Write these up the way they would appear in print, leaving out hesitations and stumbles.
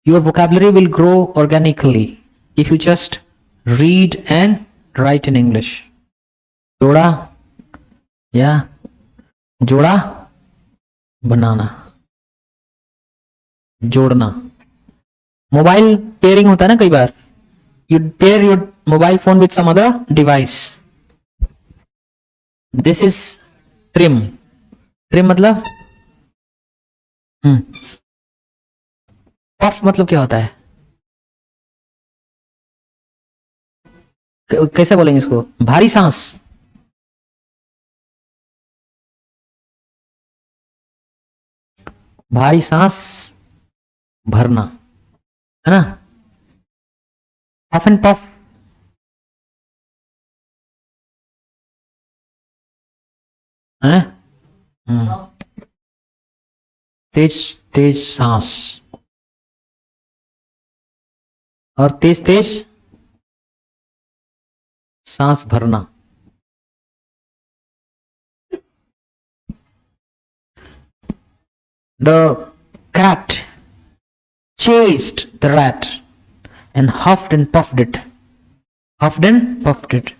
Your vocabulary will grow organically if you just read and write in English. जोड़ा या जोड़ा, बनाना, जोड़ना. Mobile pairing होता है ना कई बार. You pair your mobile phone with some other device. This is trim. Trim मतलब puff मतलब क्या होता है? कैसे बोलेंगे इसको? भारी सांस. भारी सांस भरना है ना. Puff and puff. है तेज तेज सांस और तेज तेज सांस भरना. The cat chased the rat and huffed and puffed it. Huffed and puffed it.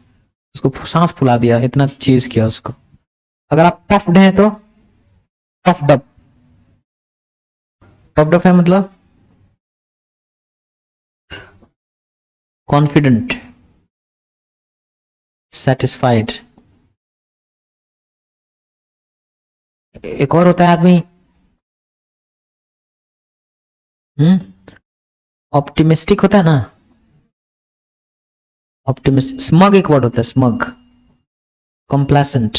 उसको सांस फुला दिया, इतना चेज किया उसको. अगर आप पफ्ड हैं तो पफ्ड अप. पफ्ड अप है मतलब कॉन्फिडेंट, सेटिस्फाइड. एक और होता है आदमी ऑप्टिमिस्टिक होता है ना. ऑप्टिमिस्ट. स्मग एक वर्ड होता है, स्मग. कॉम्प्लेसेंट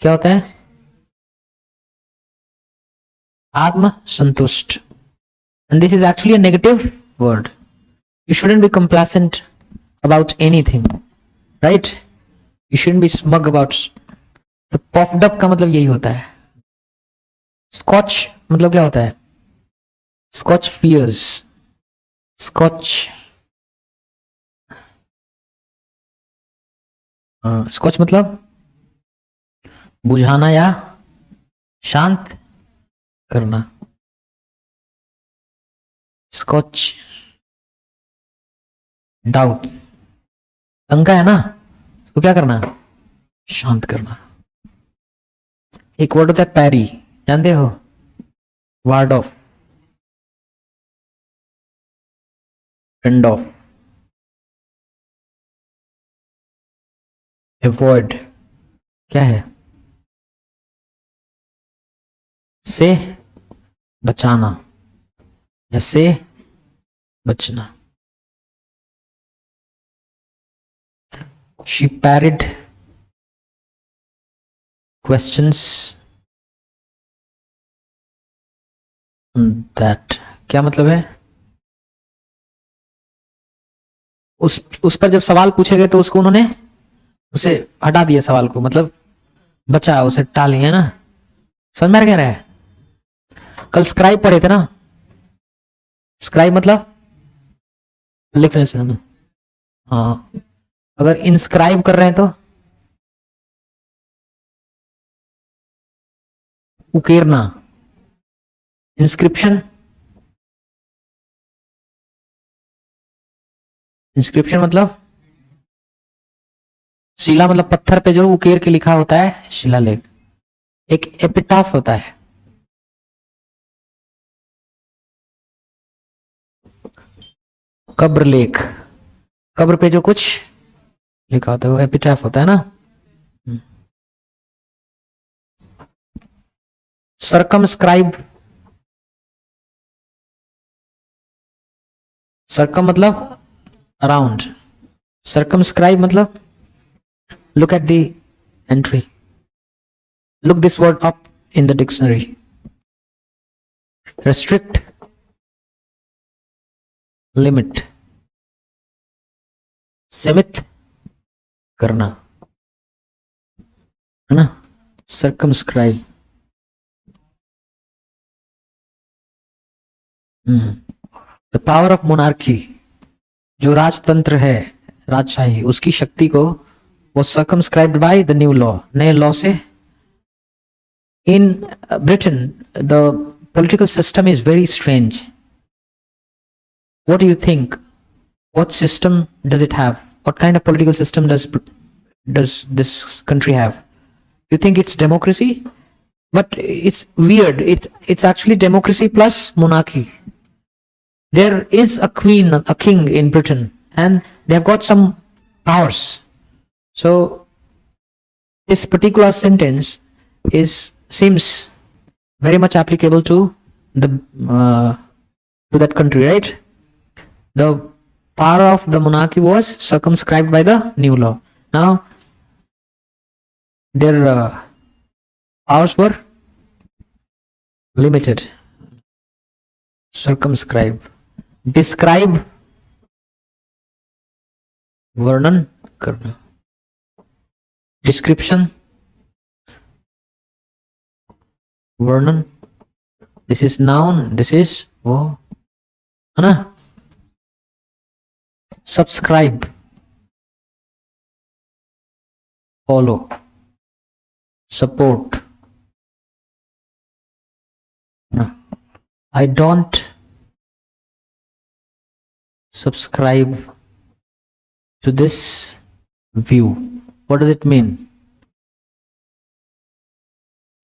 क्या होता है? आत्म संतुष्ट. And this is actually a negative word. You shouldn't be complacent about anything, right? You shouldn't be smug about. तो puffed up का मतलब यही होता है. Scotch मतलब क्या होता है? Scotch fears. Scotch. Scotch मतलब बुझाना या शांत करना. Scotch doubt. शंका है ना, उसको क्या करना? शांत करना. एक वर्ड होता है पैरी, जानते हो? Ward of, fend of, avoid. क्या है? से बचाना या से बचना. She parried questions that. क्या मतलब है? उस पर जब सवाल पूछे गए तो उसको उन्होंने उसे हटा दिया सवाल को, मतलब बचा, उसे टाल लिया ना. समझ में क्या रहा है? कल स्क्राइब पढ़े थे ना. स्क्राइब मतलब लिखने से ना. हाँ, अगर इंस्क्राइब कर रहे हैं तो उकेरना. इंस्क्रिप्शन. इंस्क्रिप्शन मतलब शिला, मतलब पत्थर पे जो उकेर के लिखा होता है, शिलालेख. एक एपिटाफ होता है. कब्र लेख. कब्र पे जो कुछ लिखा होता है वो एपिटाफ होता है ना. सरकमस्क्राइब. सरकम मतलब अराउंड. सरकमस्क्राइब मतलब look at the entry. Look this word up in the dictionary. Restrict, limit, सीमित करना है ना. circumscribe. The power of monarchy. जो राजतंत्र है, राजशाही, उसकी शक्ति को was circumscribed by the new law. नए लॉ से. In Britain, the political system is very strange. What do you think? What system does it have? What kind of political system does this country have? You think it's democracy? But it's weird. It's actually democracy plus monarchy. There is a queen, a king in Britain, and they have got some powers. So this particular sentence seems very much applicable to that country, right? The power of the monarchy was circumscribed by the new law. Now their powers were limited. Circumscribe, describe, वर्णन करना, description, वर्णन. This is noun, this is वो है ना. Subscribe, follow, support. I don't subscribe to this view. What does it mean?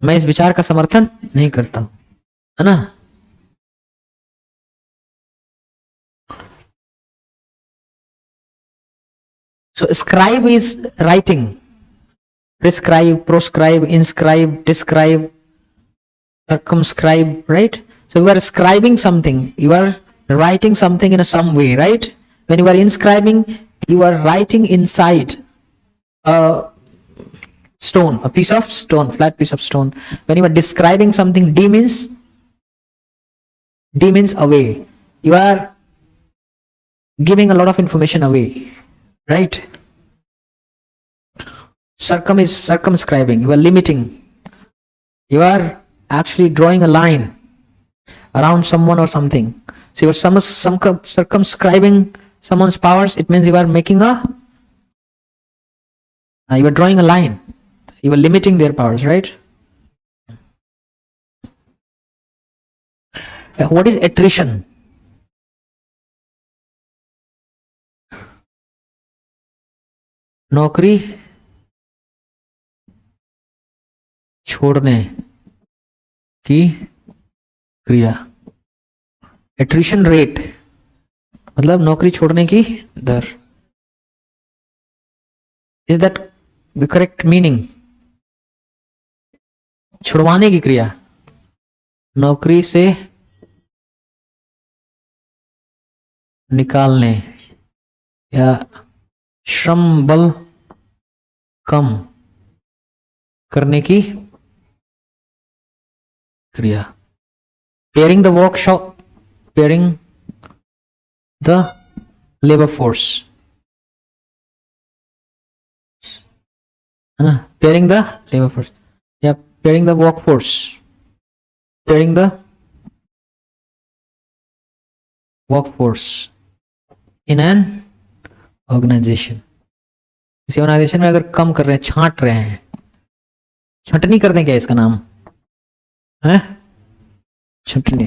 मैं इस विचार का समर्थन नहीं करता हूं, है ना. So scribe is writing. Prescribe, proscribe, inscribe, describe, circumscribe, right? So you are scribing something, you are writing something in some way, right? When you are inscribing, you are writing inside a stone, a piece of stone, flat piece of stone. When you are describing something, D means away. You are giving a lot of information away, right? Is circumscribing, you are limiting. You are actually drawing a line around someone or something. So you are circumscribing someone's powers. It means you are making you are drawing a line. You are limiting their powers, right? What is attrition? नौकरी छोड़ने की क्रिया. Attrition rate मतलब नौकरी छोड़ने की दर. Is that the correct meaning? छुड़वाने की क्रिया, नौकरी से निकालने या श्रम बल कम करने की क्रिया. Pairing the pairing the labor force. Pairing the labor force. Yeah, pairing the workforce. Pairing the workforce in an organization. किसी ऑर्गेनाइजेशन में अगर कम कर रहे हैं, छांट रहे हैं, छंटनी कर दें, क्या इसका नाम है? छंटनी,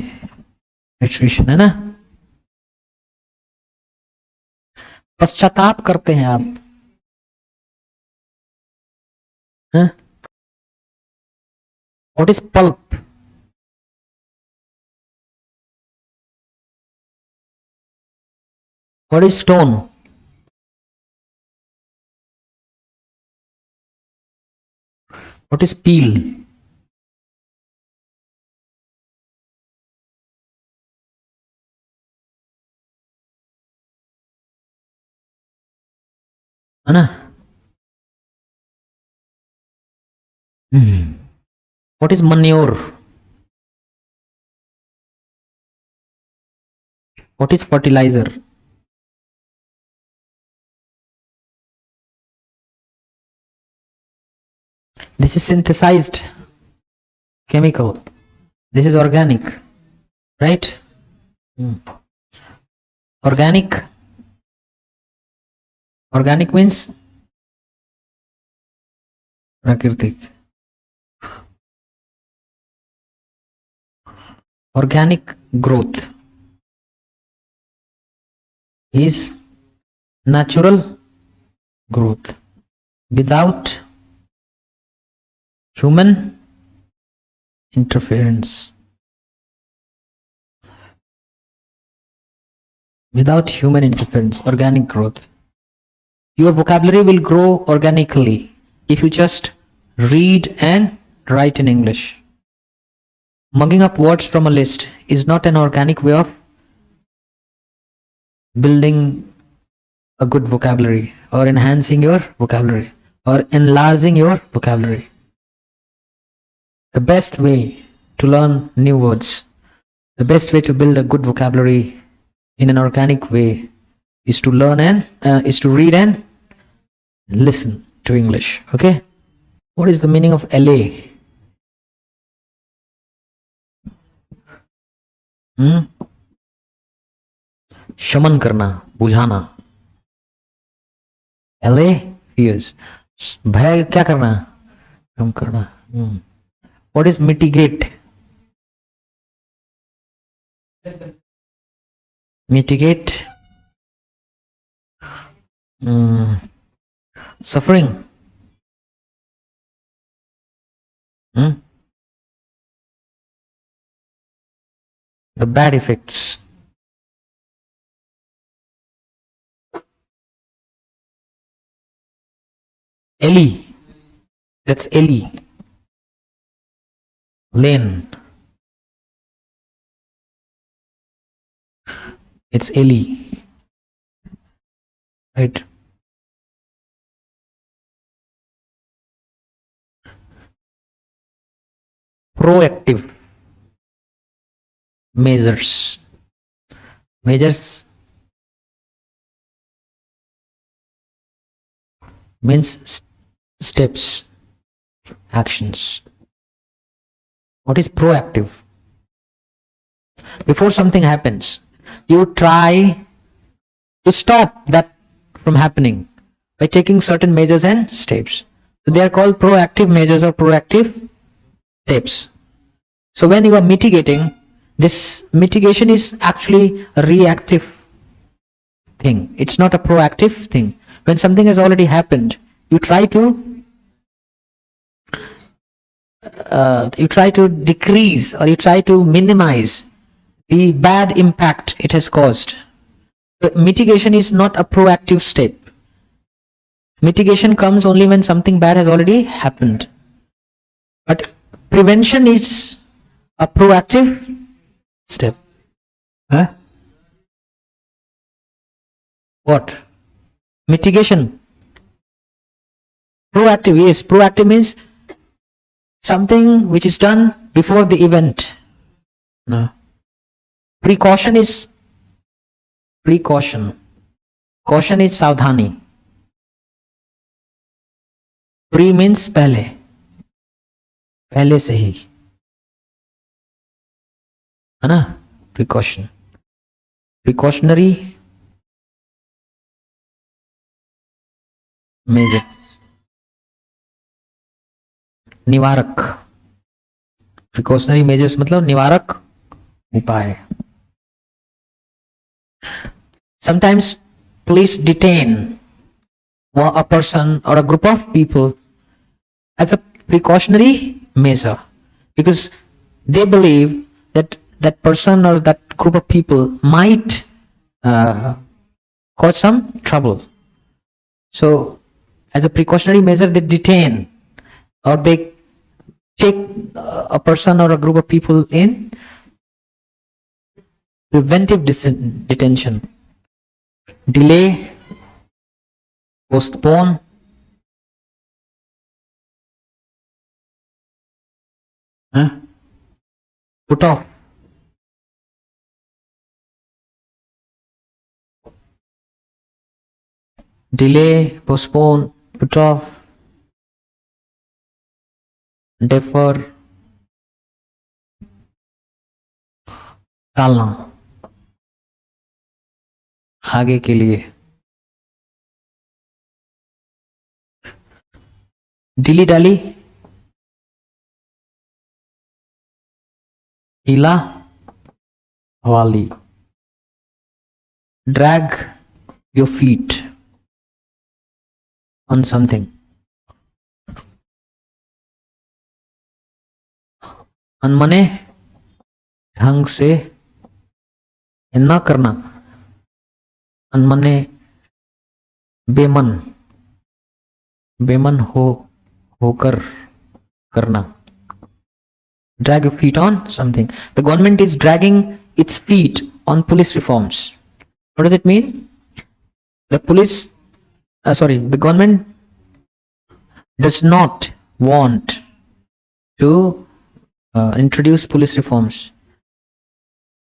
एट्रिशन, है ना. पश्चाताप करते हैं आप, हैं? What is pulp? What is stone? What is peel? है ना. What is manure? What is fertilizer? This is synthesized chemical. This is organic, right? Organic means प्राकृतिक. organic growth is natural growth without human interference. Without human interference, organic growth. Your vocabulary will grow organically if you just read and write in English. Mugging up words from a list is not an organic way of building a good vocabulary or enhancing your vocabulary or enlarging your vocabulary. The best way to learn new words, the best way to build a good vocabulary in an organic way is to learn and is to read and listen to English. Okay, what is the meaning of LA? शमन करना, बुझाना. LA fears, भय क्या करना, कम करना. What is mitigate? Mitigate suffering. The bad effects. Ellie. That's Ellie. Lane. It's Ellie. Right. Proactive measures. Measures means steps, actions. What is proactive? Before something happens, you try to stop that from happening by taking certain measures and steps. So they are called proactive measures or proactive steps. So when you are mitigating, this mitigation is actually a reactive thing. It's not a proactive thing. When something has already happened, you try to decrease or you try to minimize the bad impact it has caused. But mitigation is not a proactive step. Mitigation comes only when something bad has already happened. But prevention is a proactive step. Huh? What? Mitigation. Proactive, yes. Proactive means something which is done before the event. No. Precaution is precaution. Caution is सावधानी. Pre means पहले. पहले से ही. है ना? Precaution. Precautionary measure. निवारक. Precautionary measures मतलब निवारक उपाय. Sometimes police detain a person or a group of people as a precautionary measure because they believe that that person or that group of people might cause some trouble. So as a precautionary measure, they detain or they take a person or a group of people in preventive detention. Delay, postpone, put off. Delay, postpone, put off, defer, टालना, आगे के लिए. dilly dally, हीला, Wali. Drag your feet on something. अनमने ढंग से ना करना, अनमने बेमन, बेमन होकर करना. Drag your feet on something. The government is dragging its feet on police reforms. What does it mean? The government does not want to introduce police reforms,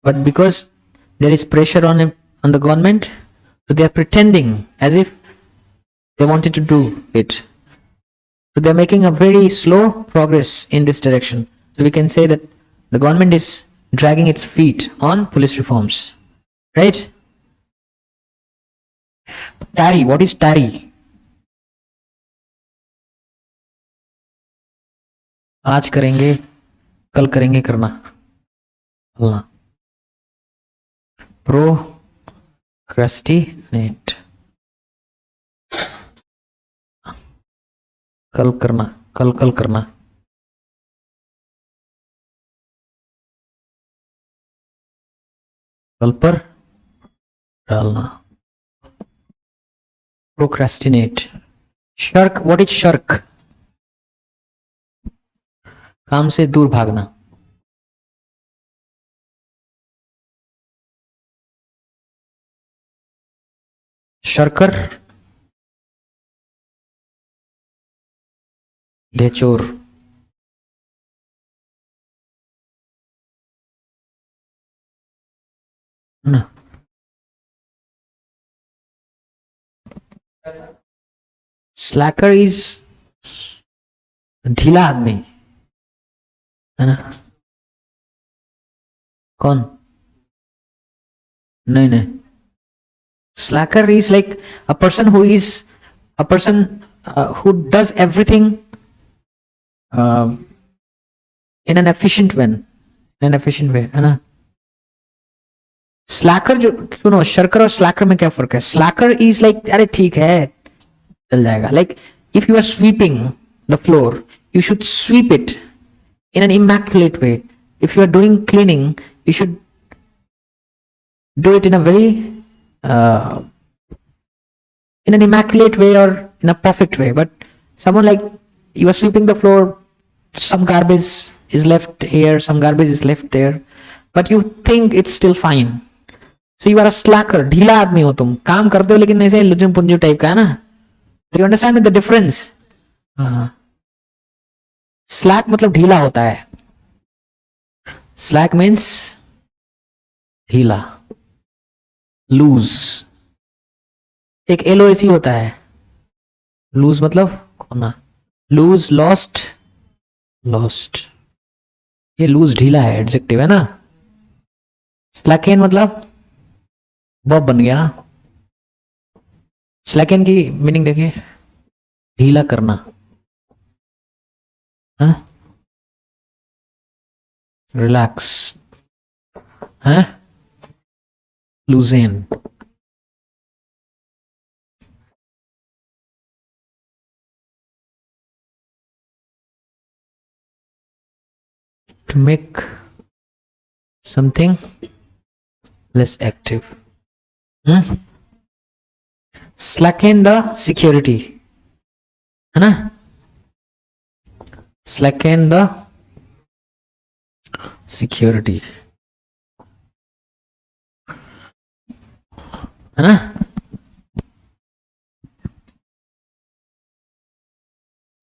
but because there is pressure on the government, so they are pretending as if they wanted to do it. So they are making a very slow progress in this direction. So we can say that the government is dragging its feet on police reforms, right? Tarry. What is tarry? आज करेंगे, कल करेंगे करना. Procrastinate. कल करना, कल करना. कल पर डालना. Procrastinate. Shirk. What is shirk? काम से दूर भागना. शर्कर, ढेचोर. ना स्लैकर इज ढीला आदमी है ना. कौन? नहीं. Slacker is like a person who does everything in an efficient way. है ना. स्लैकर जो सुनो, शर्कर और स्लैकर में क्या फर्क है? स्लैकर इज लाइक अरे ठीक है चल जाएगा. Like if you are sweeping the floor, you should sweep it in an immaculate way. If you are doing cleaning, you should do it in a very in an immaculate way or in a perfect way. But someone like you are sweeping the floor, some garbage is left here, some garbage is left there, but you think it's still fine. So you are a slacker. ढीला आदमी हो तुम, काम करते हो लेकिन ऐसे लुजुम पुंजू type का है ना. You understand the difference? Slack मतलब ढीला होता है. स्लैक मीन्स ढीला, लूज. एक LOST होता है. लूज मतलब खोना. Loose, lost. ये लूज ढीला है, एडजेक्टिव है ना. स्लैकेन मतलब बॉब बन गया ना. स्लैकेन की मीनिंग देखिए, ढीला करना. रिलैक्स है. लूजेन. To make something less active. Slacken the security है ना. Slacken the security है ना.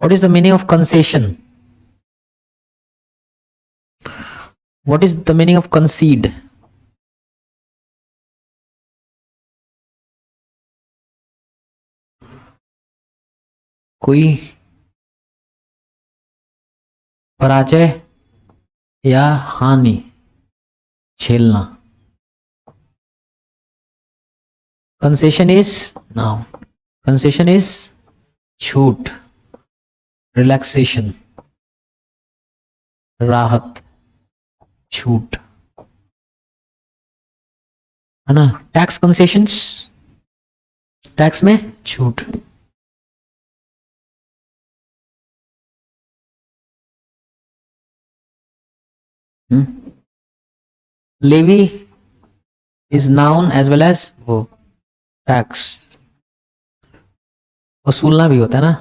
What is the meaning of concession? What is the meaning of concede? कोई पराजय या हानि झेलना. Concession is noun. Concession is छूट, रिलैक्सेशन, राहत, छूट. है ना. टैक्स कंसेशंस, टैक्स में छूट. Levy is noun as well as वो टैक्स. वसूलना भी होता है ना.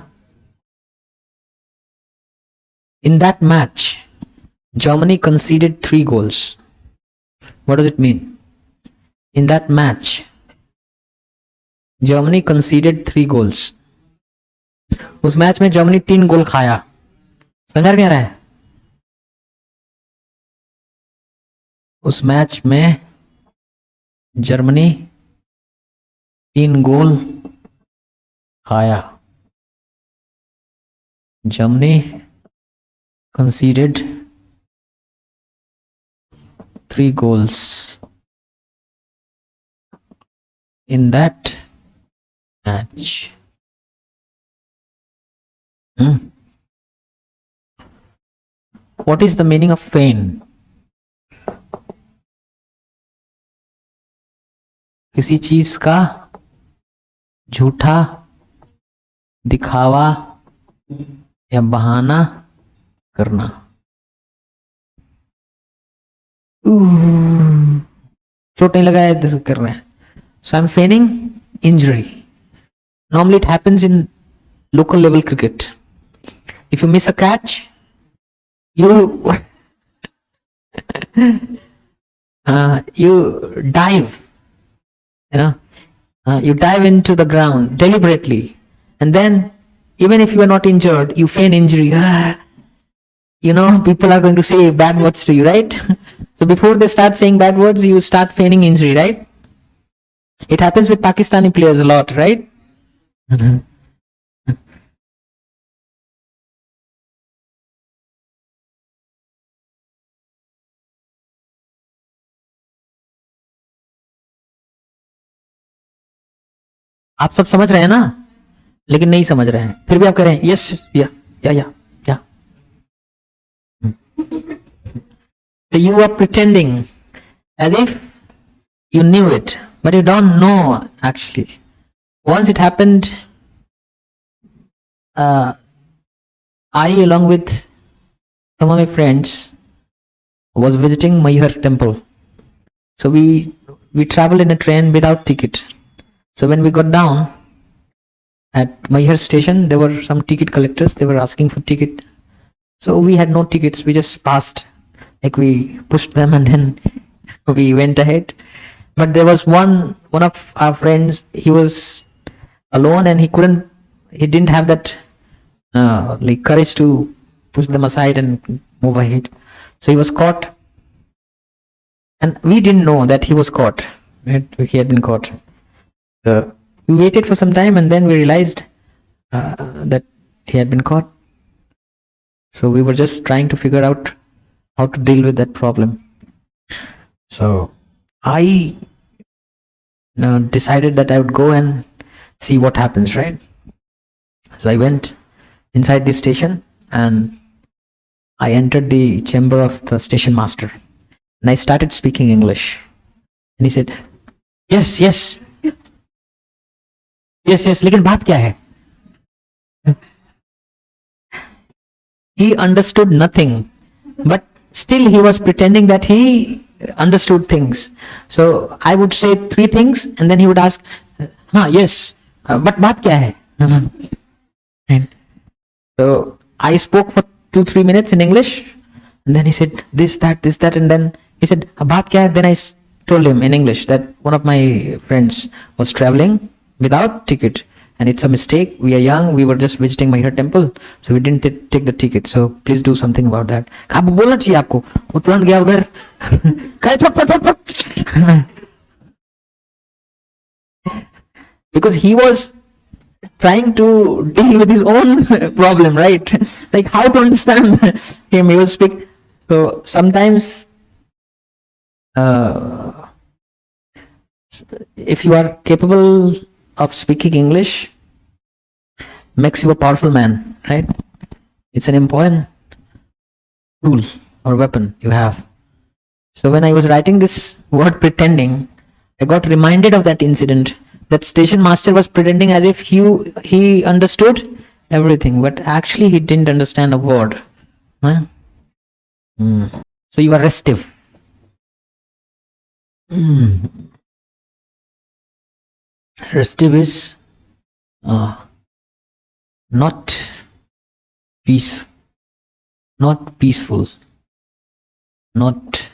In that match Germany conceded 3 goals. What does it mean? In that match, Germany conceded 3 goals. उस मैच में जर्मनी 3 गोल खाया. समझ में आ रहा है? उस मैच में जर्मनी 3 गोल खाया. Germany conceded 3 goals in that match. What is the meaning of feign? किसी चीज का झूठा दिखावा या बहाना करना. चोट नहीं लगाया कर रहे हैं. So I'm feigning injury. Normally it happens in local level cricket. If you miss a catch, you you dive, you dive into the ground deliberately, and then even if you are not injured, you feign injury. People are going to say bad words to you, right? So before they start saying bad words, you start feigning injury, right? It happens with Pakistani players a lot, right? आप सब समझ रहे हैं ना, लेकिन नहीं समझ रहे हैं, फिर भी आप कह रहे हैं यस या. You are pretending as if you knew it, but you don't know actually. Once it happened, I along with some of my friends was visiting Mayhar temple. So we traveled in a train without ticket. So when we got down at Mayhar station, there were some ticket collectors. They were asking for ticket. So we had no tickets. We just passed. Like we pushed them and then we went ahead. But there was one of our friends. He was alone and he didn't have that courage to push them aside and move ahead. So he was caught. And we didn't know that he was caught. He had been caught. We waited for some time and then we realized that he had been caught. So we were just trying to figure out how to deal with that problem. So I decided that I would go and see what happens, right? So I went inside the station and I entered the chamber of the station master and I started speaking English. And he said, yes, लेकिन बात क्या है? He understood nothing, but still he was pretending that he understood things. So I would say 3 things and then he would ask, yes, but baat kya hai? And so I spoke for 2-3 minutes in English and then he said this, that, and then he said, baat kya hai? Then I told him in English that one of my friends was traveling without ticket. And it's a mistake. We are young. We were just visiting Mayhar temple, so we didn't take the ticket. So please do something about that. आप बोलना चाहिए आपको. वो तुरंत गया उधर. Because he was trying to deal with his own problem, right? Like how to understand him. He will speak. So sometimes, if you are capable of speaking English, makes you a powerful man, right? It's an important tool or weapon you have. So when I was writing this word pretending, I got reminded of that incident. That station master was pretending as if he understood everything, but actually he didn't understand a word. Huh? So you are restive. Restive is not peace, not peaceful, not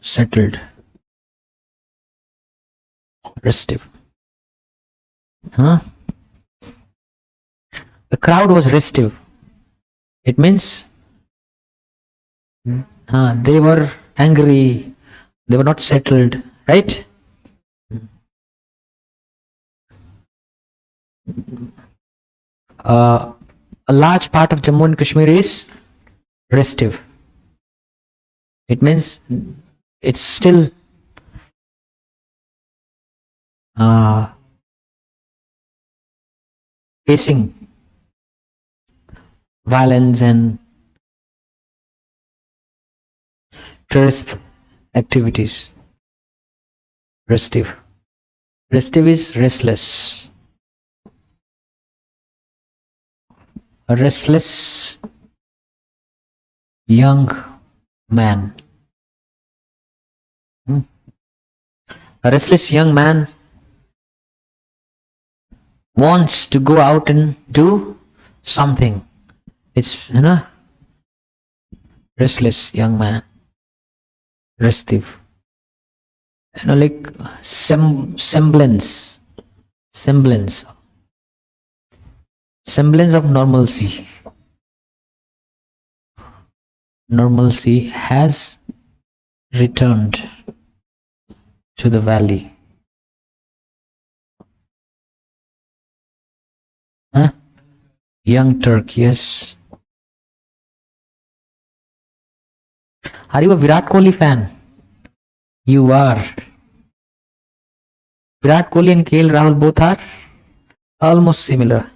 settled. Restive. Huh? The crowd was restive. It means they were angry. They were not settled, right? A large part of Jammu and Kashmir is restive. It means it's still facing violence and terrorist activities. Restive. Restive is restless. A restless young man. A restless young man wants to go out and do something. It's, restless young man. Restive. Like semblance of normalcy. Normalcy has returned to the valley. Young Turk, yes. Are you a Virat Kohli fan? You are. Virat Kohli and KL Rahul both are almost similar.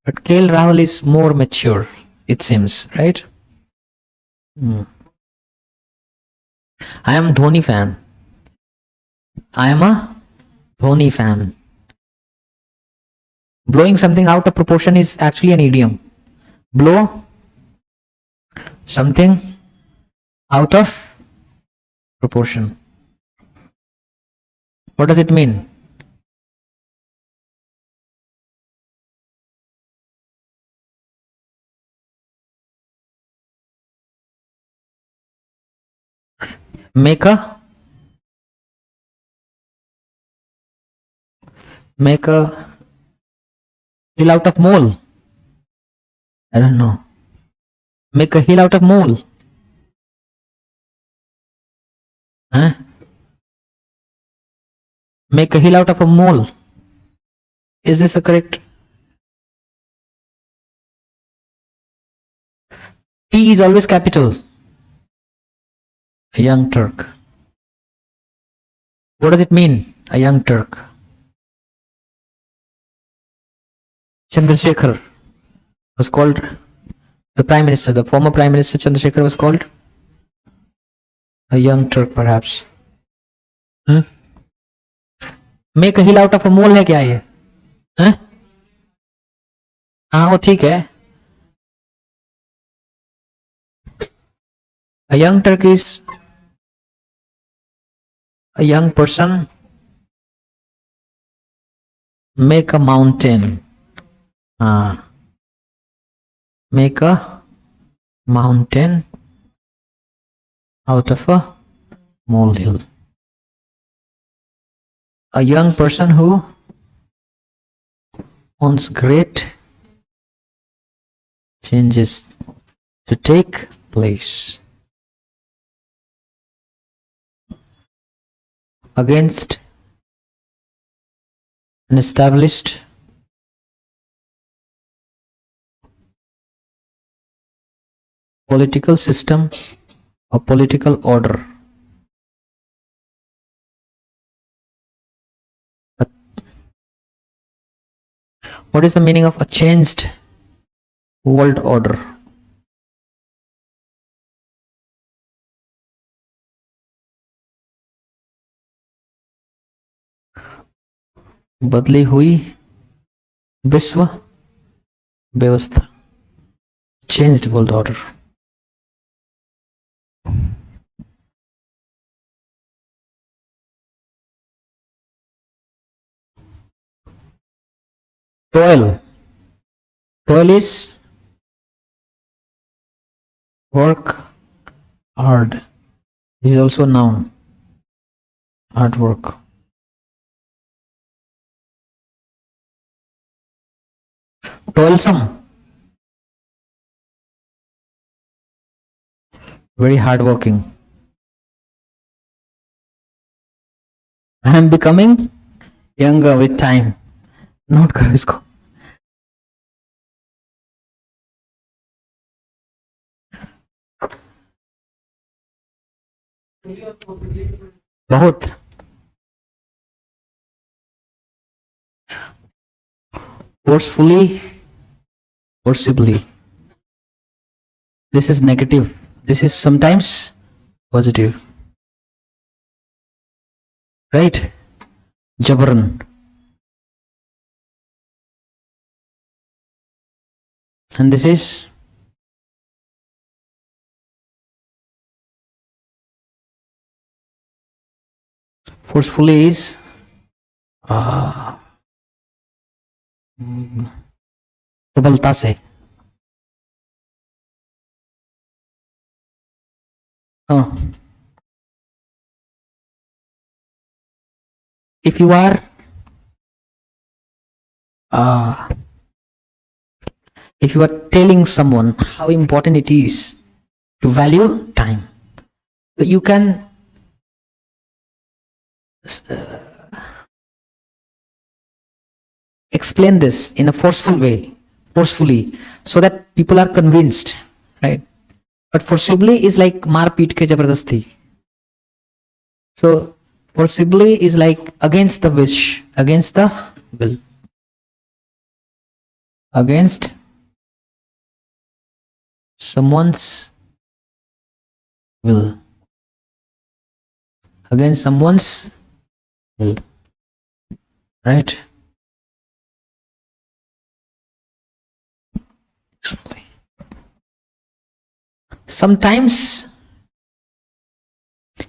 But KL Rahul is more mature, it seems, right? I am Dhoni fan. I am a Dhoni fan. Blowing something out of proportion is actually an idiom. Blow something out of proportion. What does it mean? Make a hill out of mole. I don't know. Make a hill out of mole. Huh? Make a hill out of a mole. Is this a correct? T is always capital. A young Turk. What does it mean? A young Turk. Chandrasekhar was called the Prime Minister. The former Prime Minister Chandrasekhar was called a young Turk, perhaps. Make a hill out of a mole है क्या ये? हाँ वो ठीक है. A young Turk is a young person. Make a mountain. Make a mountain out of a molehill. A young person who wants great changes to take place against an established political system or political order. What is the meaning of a changed world order? बदली हुई विश्व व्यवस्था, changed world order. Toil. Toil is work hard. This is also a noun. Hard work. Toilsome. Very hardworking. I am becoming younger with time. Note करो इसको. बहुत. Forcefully, forcibly. This is negative. This is sometimes positive. Right? Jabran. And this is forcefully is प्रबलता से. If you are telling someone how important it is to value time, so you can explain this in a forcefully, so that people are convinced, right? But forcibly is like maar peet ke jabardasti. So forcibly is like against the wish, against the will, against someone's will, against someone's will, right? Sometimes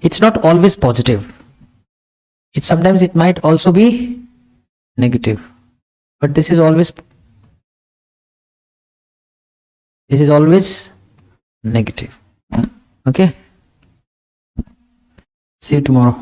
it's not always positive. Sometimes it might also be negative, but this is always negative. Okay, see you tomorrow.